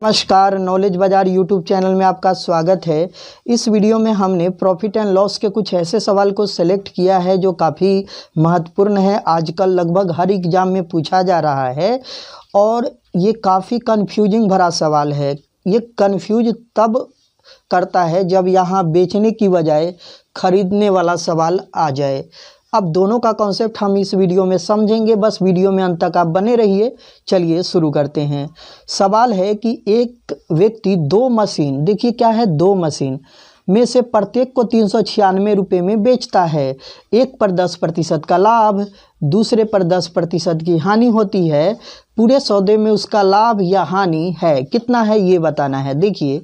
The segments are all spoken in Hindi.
नमस्कार, नॉलेज बाजार यूट्यूब चैनल में आपका स्वागत है। इस वीडियो में हमने प्रॉफिट एंड लॉस के कुछ ऐसे सवाल को सेलेक्ट किया है जो काफ़ी महत्वपूर्ण है। आजकल लगभग हर एग्ज़ाम में पूछा जा रहा है और ये काफ़ी कन्फ्यूजिंग भरा सवाल है। ये कन्फ्यूज तब करता है जब यहाँ बेचने की बजाय खरीदने वाला सवाल आ जाए। अब दोनों का कॉन्सेप्ट हम इस वीडियो में समझेंगे, बस वीडियो में अंत तक आप बने रहिए। चलिए शुरू करते हैं। सवाल है कि एक व्यक्ति दो मशीन, देखिए क्या है, दो मशीन में से प्रत्येक को 396 रुपये में बेचता है। एक पर 10% का लाभ, दूसरे पर 10% की हानि होती है। पूरे सौदे में उसका लाभ या हानि है कितना है ये बताना है। देखिए,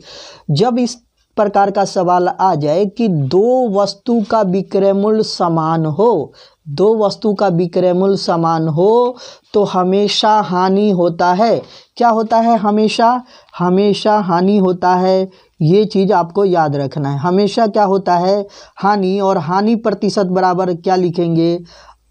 जब इस प्रकार का सवाल आ जाए कि दो वस्तु का विक्रय मूल्य समान हो, दो वस्तु का विक्रय मूल्य समान हो तो हमेशा हानि होता है। क्या होता है? हमेशा हानि होता है। ये चीज़ आपको याद रखना है। हमेशा क्या होता है? हानि। और हानि प्रतिशत बराबर क्या लिखेंगे?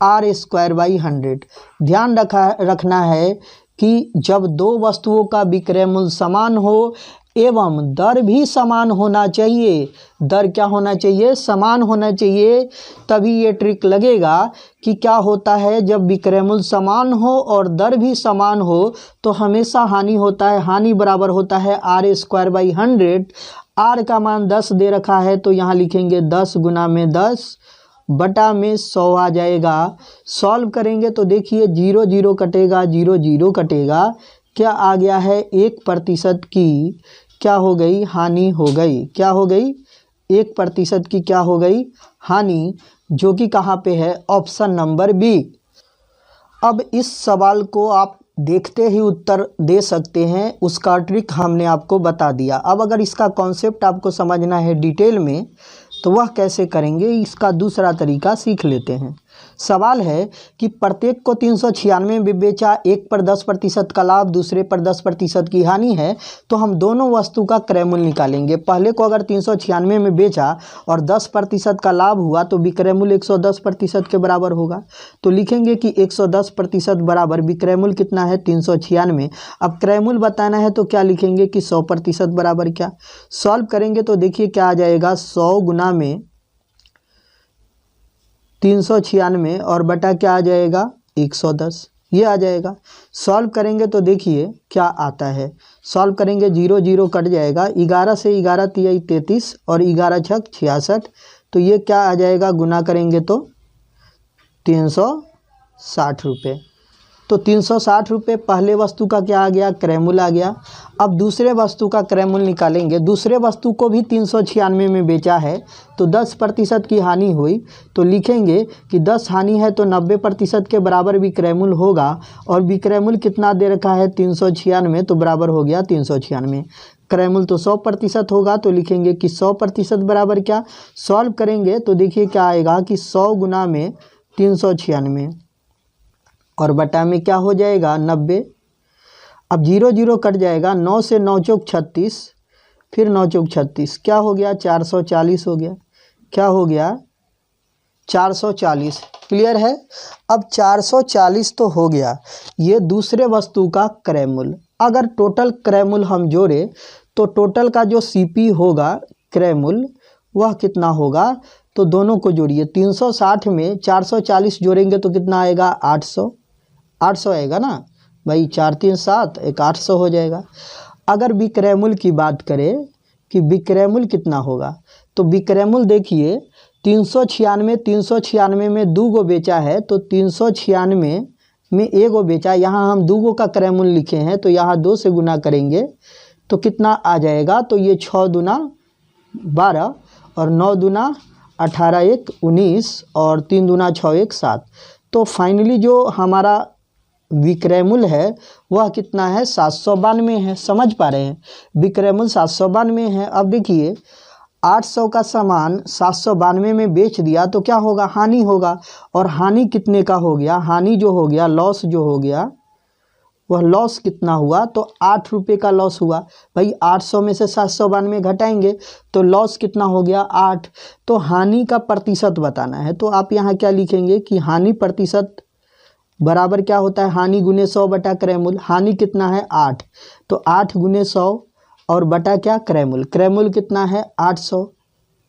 R²/100। ध्यान रखना है कि जब दो वस्तुओं का विक्रय मूल्य समान हो एवं दर भी समान होना चाहिए। दर क्या होना चाहिए? समान होना चाहिए। तभी ये ट्रिक लगेगा कि क्या होता है, जब विक्रय मूल्य समान हो और दर भी समान हो तो हमेशा हानि होता है। हानि बराबर होता है R²/100। R का मान 10 दे रखा है तो यहाँ लिखेंगे 10 गुना में 10 बटा में 100 आ जाएगा। सॉल्व करेंगे तो देखिए 0 0 कटेगा, 0 0 कटेगा। क्या आ गया है? 1% की क्या हो गई? हानि हो गई। क्या हो गई? 1% की क्या हो गई? हानि, जो कि कहाँ पे है? Option number B. अब इस सवाल को आप देखते ही उत्तर दे सकते हैं, उसका ट्रिक हमने आपको बता दिया। अब अगर इसका कॉन्सेप्ट आपको समझना है डिटेल में तो वह कैसे करेंगे, इसका दूसरा तरीका सीख लेते हैं। सवाल है कि प्रत्येक को 396 में बेचा, एक पर 10% का लाभ, दूसरे पर 10% की हानि है, तो हम दोनों वस्तु का क्रय मूल्य निकालेंगे। पहले को अगर 396 में बेचा और 10% का लाभ हुआ तो विक्रय मूल्य 110% के बराबर होगा। तो लिखेंगे कि 110% बराबर विक्रय मूल्य कितना है? 396। अब क्रय मूल्य बताना है तो क्या लिखेंगे कि 100% बराबर क्या। सॉल्व करेंगे तो देखिए क्या आ जाएगा, 100 गुना में 396 और बटा क्या आ जाएगा? 110। ये आ जाएगा। सॉल्व करेंगे तो देखिए क्या आता है। सॉल्व करेंगे 0 0 कट जाएगा। 11 से 11 तिया 33 और 11 छक 66। तो ये क्या आ जाएगा? गुना करेंगे तो 360 रुपये। तो 360 रुपये पहले वस्तु का क्या आ गया? क्रय मूल्य आ गया। अब दूसरे वस्तु का क्रय मूल्य निकालेंगे। दूसरे वस्तु को भी 396 में बेचा है तो 10% की हानि हुई, तो लिखेंगे कि 10 हानि है तो 90% के बराबर विक्रय मूल्य होगा। और विक्रय मूल्य कितना दे रखा है? 396, तो बराबर हो गया 396। क्रय मूल्य तो 100% होगा तो लिखेंगे कि 100% बराबर क्या। सॉल्व करेंगे तो देखिए क्या आएगा कि 100 गुना में 396 और बटा में क्या हो जाएगा? 90। अब 0 0 कट जाएगा। 9 से 9 चौक 36, फिर 9 चौक 36, क्या हो गया? 440 हो गया। क्या हो गया? 440। क्लियर है? अब 440 तो हो गया, ये दूसरे वस्तु का क्रय मूल्य। अगर टोटल क्रय मूल्य हम जोड़े तो टोटल का जो सीपी होगा क्रय मूल्य वह कितना होगा, तो दोनों को जोड़िए। 360 में 440 जोड़ेंगे तो कितना आएगा? 800 आएगा ना भाई। 4 3 7 एक 800 हो जाएगा। अगर विक्रय मूल्य की बात करें कि विक्रय मूल्य कितना होगा, तो विक्रय मूल्य देखिए 396 में 2 गो बेचा है तो 396 में 1 गो बेचा। यहाँ हम 2 गो का क्रय मूल्य लिखे हैं तो यहाँ 2 से गुना करेंगे तो कितना आ जाएगा? तो ये 6 दूना 12 और 9 दूना 18 1 19 और 3 दूना 6 1 7। तो फाइनली जो हमारा विक्रय मूल्य है वह कितना है? 792 है। समझ पा रहे हैं? विक्रय मूल्य 792 है। अब देखिए 800 का सामान 792 में बेच दिया तो क्या होगा? हानि होगा। और हानि कितने का हो गया? हानि जो हो गया, लॉस जो हो गया, वह लॉस कितना हुआ? तो 8 रुपये का लॉस हुआ। भाई 800 में से 792 घटाएंगे तो लॉस कितना हो गया? 8। तो हानि का प्रतिशत बताना है तो आप यहाँ क्या लिखेंगे कि हानि प्रतिशत बराबर क्या होता है हानि गुने 100 बटा क्रय मूल्य। हानि कितना है 8, तो 8 गुने 100 और बटा क्या क्रय मूल्य। क्रय मूल्य कितना है 800,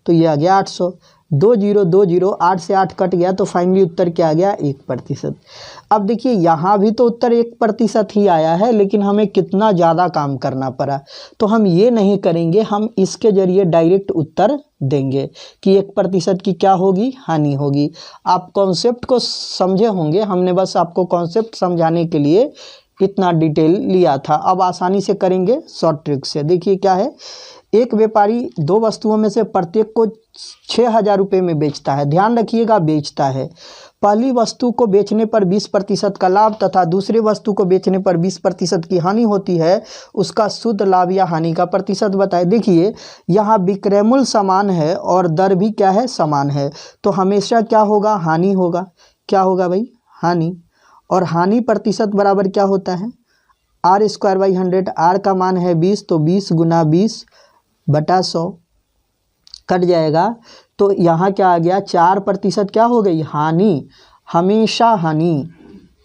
तो ये आ गया 800। 2020 8 से 8 कट गया तो फाइनली उत्तर क्या आ गया 1%। अब देखिए यहाँ भी तो उत्तर 1% ही आया है, लेकिन हमें कितना ज़्यादा काम करना पड़ा। तो हम ये नहीं करेंगे, हम इसके जरिए डायरेक्ट उत्तर देंगे कि 1% की क्या होगी हानि होगी। आप कॉन्सेप्ट को समझे होंगे, हमने बस आपको कॉन्सेप्ट समझाने के लिए इतना डिटेल लिया था। अब आसानी से करेंगे शॉर्ट ट्रिक से। देखिए क्या है, एक व्यापारी दो वस्तुओं में से प्रत्येक को 6,000 रुपये में बेचता है। ध्यान रखिएगा बेचता है। पहली वस्तु को बेचने पर 20% का लाभ तथा दूसरी वस्तु को बेचने पर 20% की हानि होती है। उसका शुद्ध लाभ या हानि का प्रतिशत बताए। देखिए यहाँ विक्रय मूल्य समान है और दर भी क्या है समान है, तो हमेशा क्या होगा हानि होगा। क्या होगा भाई हानि। और हानि प्रतिशत बराबर क्या होता है R²/100। R का मान है 20, तो 20 गुना 20 बटा 100 कट जाएगा। तो यहाँ क्या आ गया 4% क्या हो गई हानि, हमेशा हानि।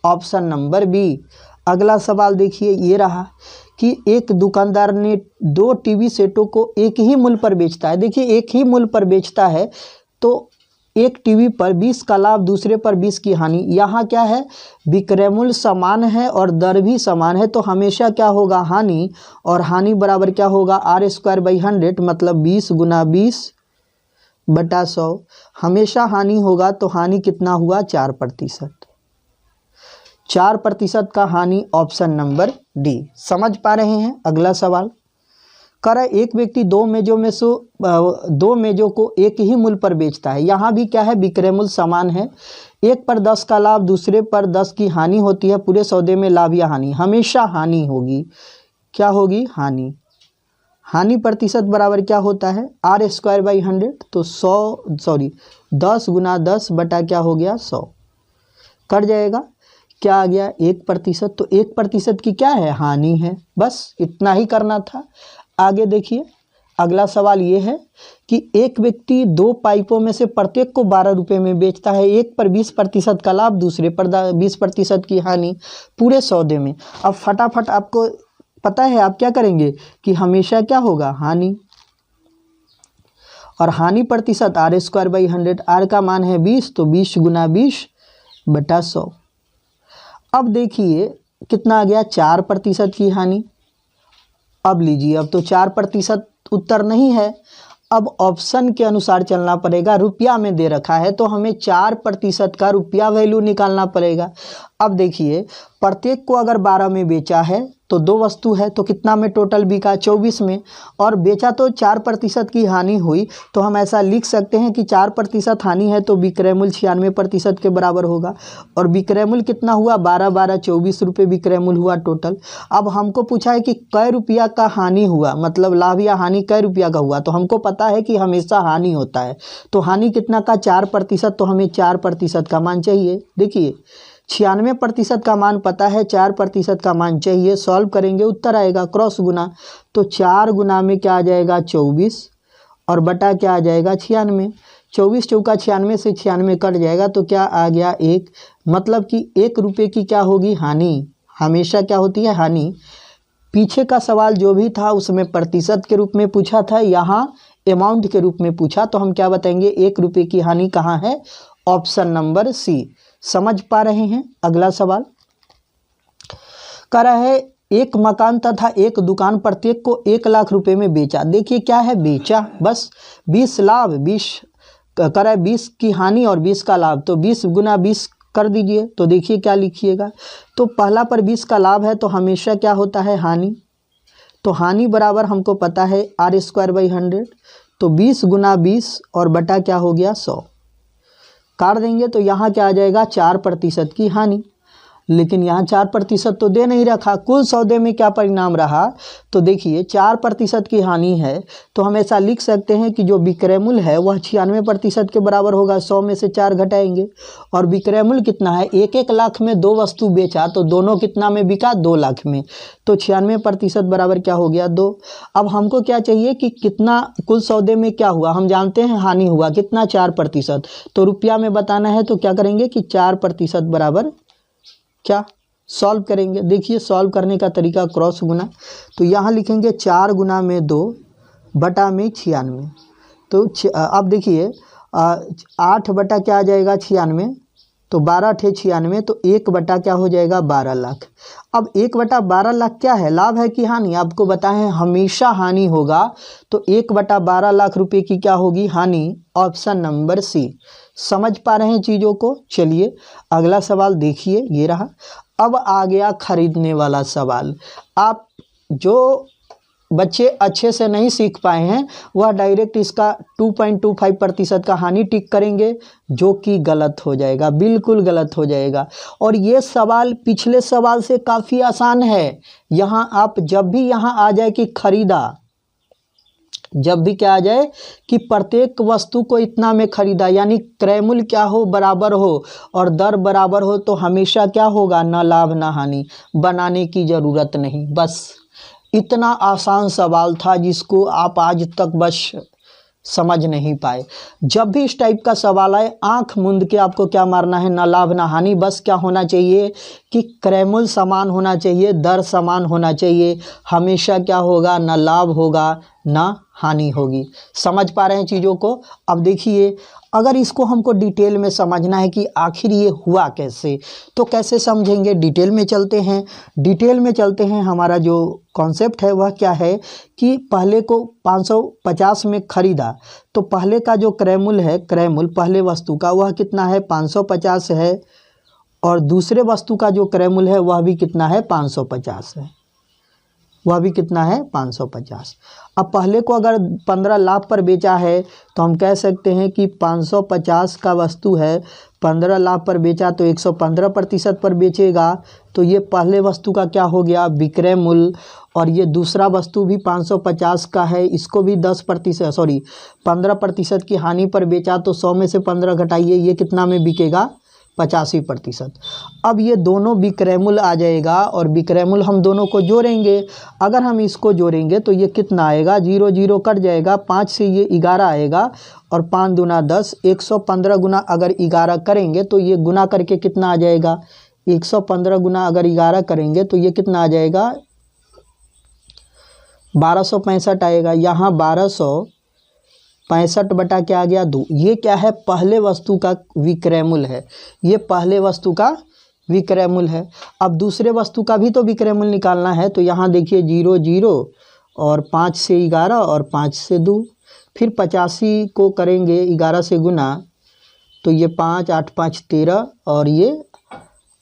Option number B. अगला सवाल देखिए ये रहा कि एक दुकानदार ने 2 टीवी सेटों को एक ही मूल्य पर बेचता है। देखिए एक ही मूल्य पर बेचता है, तो एक टीवी पर 20 का लाभ, दूसरे पर 20 की हानि। यहाँ क्या है विक्रय मूल्य समान है और दर भी समान है, तो हमेशा क्या होगा हानि। और हानि बराबर क्या होगा R²/100, मतलब 20 गुना 20 बटा 100। हमेशा हानि होगा, तो हानि कितना हुआ 4%। 4% का हानि ऑप्शन नंबर डी। समझ पा रहे हैं। अगला सवाल कह रहा है एक व्यक्ति दो मेजों को एक ही मूल्य पर बेचता है। यहाँ भी क्या है विक्रय मूल्य समान है। एक पर 10 का लाभ, दूसरे पर 10 की हानि होती है। पूरे सौदे में लाभ या हानि, हमेशा हानि होगी। क्या होगी हानि। हानि प्रतिशत बराबर क्या होता है R²/100, तो 10 गुना 10 बटा क्या हो गया 100 कट जाएगा। क्या आ गया 1%, तो 1% की क्या है हानि है। बस इतना ही करना था। आगे देखिए अगला सवाल ये है कि एक व्यक्ति 2 पाइपों में से प्रत्येक को 12 रुपये में बेचता है। एक पर 20% का लाभ, दूसरे पर 20% की हानि पूरे सौदे में। अब फटाफट आपको पता है आप क्या करेंगे कि हमेशा क्या होगा हानि। और हानि प्रतिशत R²/100। R का मान है 20, तो 20 गुना 20 बटा 100। अब देखिए कितना आ गया 4% की हानि। अब लीजिए, अब तो 4% उत्तर नहीं है, अब ऑप्शन के अनुसार चलना पड़ेगा। रुपया में दे रखा है, तो हमें 4% का रुपया वैल्यू निकालना पड़ेगा। अब देखिए प्रत्येक को अगर 12 में बेचा है तो 2 वस्तु है, तो कितना में टोटल बिका 24 में, और बेचा तो 4% की हानि हुई। तो हम ऐसा लिख सकते हैं कि 4% हानि है, तो विक्रय मूल्य 96% के बराबर होगा। और विक्रय मूल्य कितना हुआ 12 24 रुपये विक्रय मूल्य हुआ टोटल। अब हमको पूछा है कि कै रुपया का हानि हुआ, मतलब लाभ या हानि कै रुपया का हुआ। तो हमको पता है कि हमेशा हानि होता है, तो हानि कितना का 4%, तो हमें 4% का मान चाहिए। देखिए 96% का मान पता है, 4% का मान चाहिए। सॉल्व करेंगे उत्तर आएगा क्रॉस गुना, तो 4 गुना में क्या आ जाएगा 24 और बटा क्या आ जाएगा 96। 24 चौका 96 से 96 कट जाएगा, तो क्या आ गया 1। मतलब कि 1 रुपये की क्या होगी हानि, हमेशा क्या होती है हानि। पीछे का सवाल जो भी था उसमें प्रतिशत के रूप में पूछा था, यहाँ अमाउंट के रूप में पूछा, तो हम क्या बताएंगे 1 रुपये की हानि कहाँ है, ऑप्शन नंबर सी। समझ पा रहे हैं। अगला सवाल कह रहा है एक मकान तथा एक दुकान प्रत्येक को 1 लाख रुपए में बेचा। देखिए क्या है बेचा, बस 20 लाभ 20 कह रहा है 20 की हानि और 20 का लाभ, तो 20 गुना 20 कर दीजिए। तो देखिए क्या लिखिएगा, तो पहला पर 20 का लाभ है, तो हमेशा क्या होता है हानि। तो हानि बराबर हमको पता है R²/100, तो 20 गुना 20 और बटा क्या हो गया 100 काट देंगे, तो यहाँ क्या आ जाएगा 4% की हानि। लेकिन यहाँ 4% तो दे नहीं रखा। कुल सौदे में क्या परिणाम रहा, तो देखिए 4% की हानि है, तो हम ऐसा लिख सकते हैं कि जो विक्रय मूल्य है वह 96% के बराबर होगा। 100 में से 4 घटाएंगे, और विक्रय मूल्य कितना है 1 लाख में 2 वस्तु बेचा, तो दोनों कितना में बिका 2 लाख में, तो 96% बराबर क्या हो गया 2। अब हमको क्या चाहिए कि कितना कुल सौदे में क्या हुआ, हम जानते हैं हानि हुआ कितना 4%, तो रुपया में बताना है, तो क्या करेंगे कि 4% बराबर क्या सॉल्व करेंगे। देखिए सॉल्व करने का तरीका क्रॉस गुना, तो यहाँ लिखेंगे 4 गुना में 2 बटा में 96। तो अब देखिए 8 बटा क्या आ जाएगा 96, तो 12 × 96, तो 1 बटा क्या हो जाएगा 12 लाख। अब 1 बटा 12 लाख क्या है, लाभ है कि हानि, आपको बताएं हमेशा हानि होगा। तो 1 बटा 12 लाख रुपए की क्या होगी, हानि। Option number C. समझ पा रहे हैं चीज़ों को। चलिए अगला सवाल देखिए, ये रहा। अब आ गया खरीदने वाला सवाल। आप जो बच्चे अच्छे से नहीं सीख पाए हैं वह डायरेक्ट इसका 2.25% का हानि टिक करेंगे, जो कि गलत हो जाएगा, बिल्कुल गलत हो जाएगा। और ये सवाल पिछले सवाल से काफ़ी आसान है। यहाँ आप जब भी यहाँ आ जाए कि खरीदा, जब भी क्या आ जाए कि प्रत्येक वस्तु को इतना में खरीदा, यानी क्रय मूल्य क्या हो, बराबर हो और दर बराबर हो, तो हमेशा क्या होगा, ना लाभ ना हानि। बनाने की ज़रूरत नहीं। बस इतना आसान सवाल था जिसको आप आज तक बस समझ नहीं पाए। जब भी इस टाइप का सवाल आए आंख मूंद के आपको क्या मारना है, ना लाभ ना हानि। बस क्या होना चाहिए कि क्रय मूल्य समान होना चाहिए, दर समान होना चाहिए। हमेशा क्या होगा, ना लाभ होगा ना हानि होगी। समझ पा रहे हैं चीज़ों को। अब देखिए अगर इसको हमको डिटेल में समझना है कि आखिर ये हुआ कैसे, तो कैसे समझेंगे, डिटेल में चलते हैं। डिटेल में चलते हैं। हमारा जो कॉन्सेप्ट है वह क्या है कि पहले को 550 में खरीदा, तो पहले का जो क्रय मूल्य है, क्रय मूल्य पहले वस्तु का वह कितना है, 550 है। और दूसरे वस्तु का जो क्रय मूल्य है वह भी कितना है, 550 है। वह भी कितना है, 550। अब पहले को अगर 15 लाख पर बेचा है तो हम कह सकते हैं कि 550 का वस्तु है, 15 लाख पर बेचा तो 115% पर बेचेगा, तो ये पहले वस्तु का क्या हो गया, विक्रय मूल्य। और ये दूसरा वस्तु भी 550 का है, इसको भी 15% की हानि पर बेचा, तो 100 में से 15 घटाइए, ये कितना में बिकेगा, 85%। अब ये दोनों विक्रय मूल्य आ जाएगा और विक्रय मूल्य हम दोनों को जोड़ेंगे। अगर हम इसको जोड़ेंगे तो ये कितना आएगा, 0 0 कट जाएगा, 5 से ये 11 आएगा और 5 दूना 10, 115 गुना अगर 11 करेंगे तो ये गुना करके कितना आ जाएगा, 115 गुना अगर 11 करेंगे तो ये कितना आ जाएगा, 1265 आएगा। यहाँ 1265 बटा क्या आ गया, 2। ये क्या है, पहले वस्तु का विक्रय मूल्य है। ये पहले वस्तु का विक्रय मूल्य है। अब दूसरे वस्तु का भी तो विक्रय मूल्य निकालना है, तो यहाँ देखिए 0 0 और 5 से 11 और 5 से 2, फिर 85 को करेंगे 11 से गुना, तो ये 5 8 5 13 और ये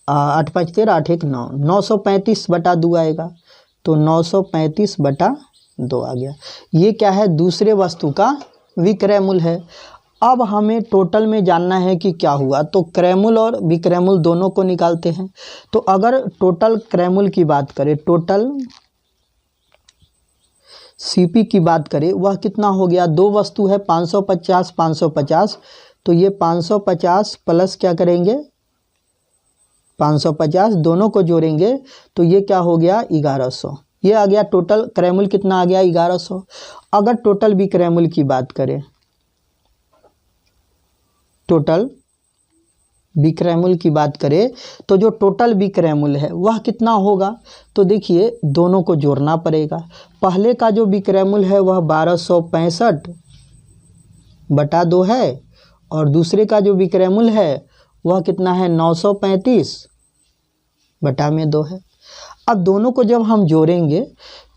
8 5 13 8 1 9, 935 बटा 2 आएगा, तो 935 बटा 2 आ गया। ये क्या है, दूसरे वस्तु का विक्रय मूल्य है। अब हमें टोटल में जानना है कि क्या हुआ, तो क्रय मूल्य और विक्रय मूल्य दोनों को निकालते हैं। तो अगर टोटल क्रय मूल्य की बात करें, टोटल सीपी की बात करें, वह कितना हो गया, दो वस्तु है 550 550, तो ये 550 प्लस क्या करेंगे 550, दोनों को जोड़ेंगे तो ये क्या हो गया 1100। ये आ गया टोटल क्रय मूल्य कितना आ गया 1100। अगर टोटल विक्रय मूल्य की बात करें, टोटल विक्रय मूल्य की बात करें तो जो टोटल विक्रय मूल्य है वह कितना होगा, तो देखिए दोनों को जोड़ना पड़ेगा। पहले का जो विक्रय मूल्य है वह 1265 बटा 2 है और दूसरे का जो विक्रय मूल्य है वह कितना है 935 बटा में 2 है। अब दोनों को जब हम जोड़ेंगे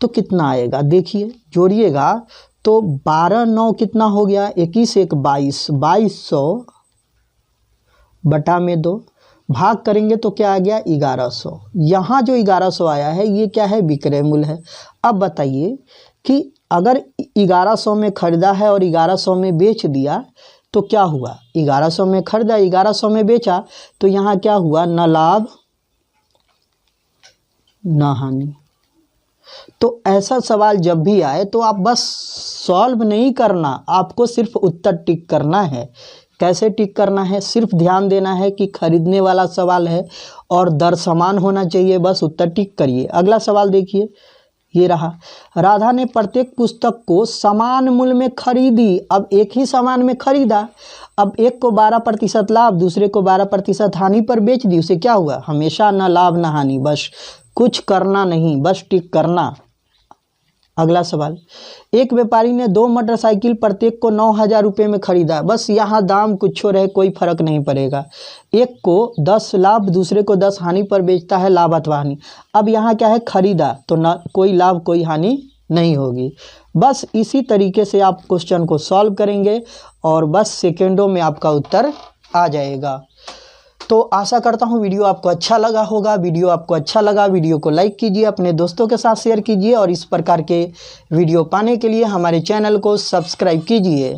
तो कितना आएगा, देखिए जोड़िएगा तो 12 9 कितना हो गया 21 1 22, 2200 बटा में 2, भाग करेंगे तो क्या आ गया 1100। यहाँ जो 1100 आया है ये क्या है विक्रय मूल्य है। अब बताइए कि अगर 1100 में खरीदा है और 1100 में बेच दिया तो क्या हुआ, 1100 में खरीदा 1100 में बेचा, तो यहाँ क्या हुआ न लाभ न हानि। तो ऐसा सवाल जब भी आए तो आप बस सॉल्व नहीं करना, आपको सिर्फ उत्तर टिक करना है। कैसे टिक करना है, सिर्फ ध्यान देना है कि खरीदने वाला सवाल है और दर समान होना चाहिए, बस उत्तर टिक करिए। अगला सवाल देखिए, ये रहा। राधा ने प्रत्येक पुस्तक को समान मूल्य में खरीदी। अब एक ही सामान में खरीदा, अब एक को 12% लाभ, दूसरे को 12% हानि पर बेच दी, उसे क्या हुआ? हमेशा न लाभ न हानि, बस कुछ करना नहीं, बस टिक करना। अगला सवाल, एक व्यापारी ने 2 मोटरसाइकिल प्रत्येक को 9,000 रुपये में खरीदा। बस यहाँ दाम कुछ रहे, कोई फर्क नहीं पड़ेगा। एक को 10 लाभ, दूसरे को 10 हानि पर बेचता है, लाभ अथवा हानि। अब यहाँ क्या है? खरीदा, तो न कोई लाभ कोई हानि नहीं होगी। बस इसी तरीके से आप क्वेश्चन को सॉल्व करेंगे और बस सेकेंडों में आपका उत्तर आ जाएगा। तो आशा करता हूँ वीडियो आपको अच्छा लगा होगा। वीडियो आपको अच्छा लगा, वीडियो को लाइक कीजिए, अपने दोस्तों के साथ शेयर कीजिए और इस प्रकार के वीडियो पाने के लिए हमारे चैनल को सब्सक्राइब कीजिए।